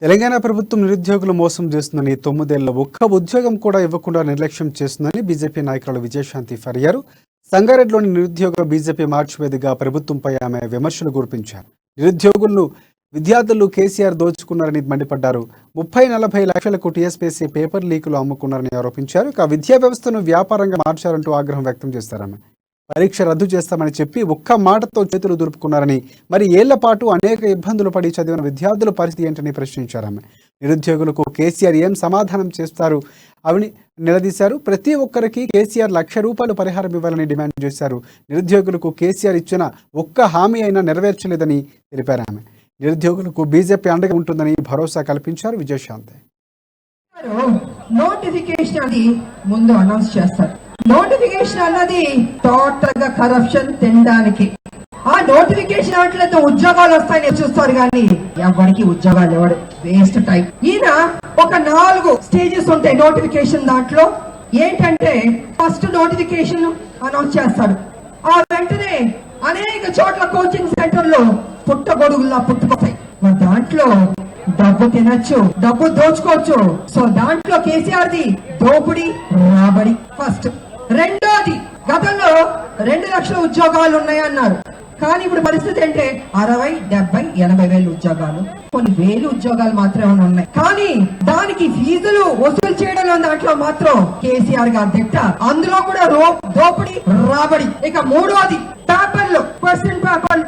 తెలంగాణ ప్రభుత్వం నిరుద్యోగులు మోసం చేస్తుందని 9 ఏళ్ల ఒక్క ఉద్యోగం కూడా ఇవ్వకుండా నిర్లక్ష్యం చేస్తుందని బీజేపీ నాయకురాలు విజయశాంతి ఫర్యారు. సంగారెడ్డిలోని నిరుద్యోగ బీజేపీ మార్చ్ వేదికగా ప్రభుత్వంపై ఆమె విమర్శలు కురిపించారు. నిరుద్యోగులను విద్యార్థులు కేసీఆర్ దోచుకున్నారని మండిపడ్డారు. 30-40 లక్షలకు టీఎస్పీఎస్సీ పేపర్ లీకులు అమ్ముకున్నారని ఆరోపించారు. ఇక విద్యా వ్యవస్థను వ్యాపారంగా మార్చారంటూ ఆగ్రహం వ్యక్తం చేశారు. పరీక్ష రద్దు చేస్తామని చెప్పి ఒక్క మాటతో చేతులు దులుపుకున్నారని, మరి ఏళ్ల పాటు అనేక ఇబ్బందులు పడి చదివిన విద్యార్థుల పరిస్థితి ఏంటని ప్రశ్నించారు. నిరుద్యోగులకు కేసీఆర్ ఏం సమాధానం చేస్తారు అవని నిలదీశారు. ప్రతి ఒక్కరికి కేసీఆర్ ₹1,00,000 పరిహారం ఇవ్వాలని డిమాండ్ చేశారు. నిరుద్యోగులకు కేసీఆర్ ఇచ్చిన ఒక్క హామీ అయినా నెరవేర్చలేదని తెలిపారు. నిరుద్యోగులకు బీజేపీ అండగా ఉంటుందని భరోసా కల్పించారు విజయశాంతి. నోటిఫికేషన్ అది ముందు అనౌన్స్ చేస్తారు. నోటిఫికేషన్ అన్నది టోటల్ గా కరప్షన్ తినడానికి. ఆ నోటిఫికేషన్ అట్లయితే ఉద్యోగాలు వస్తాయని చూస్తారు కానీ ఎవరికి ఉద్యోగాలు ఇవ్వడు, వేస్ట్ టైం. ఈయన ఒక 4 స్టేజెస్ ఉంటాయి నోటిఫికేషన్. దాంట్లో ఏంటంటే ఫస్ట్ నోటిఫికేషన్ అనౌన్స్ చేస్తాడు. ఆ వెంటనే అనేక చోట్ల కోచింగ్ సెంటర్లు పుట్టగొడుగుల్లా పుట్టుకొస్తాయి. మరి దాంట్లో డబ్బు తినచ్చు, డబ్బు దోచుకోవచ్చు. సో దాంట్లో కేసీఆర్ ది దోపిడి రాబడి ఫస్ట్. రెండోది, గతంలో 2 లక్షల ఉద్యోగాలు ఉన్నాయన్నారు. కానీ ఇప్పుడు పరిస్థితి అంటే 60, 70, 80 వేల ఉద్యోగాలు, కొన్ని వేలు ఉద్యోగాలు మాత్రమే ఉన్నాయి. కానీ దానికి ఫీజులు వసూలు చేయడం దాంట్లో మాత్రం కేసీఆర్ గారి దిట్ట. అందులో కూడా దోపిడి రాబడి. ఇక మూడోది, పేపర్లు, క్వశ్చన్ పేపర్లు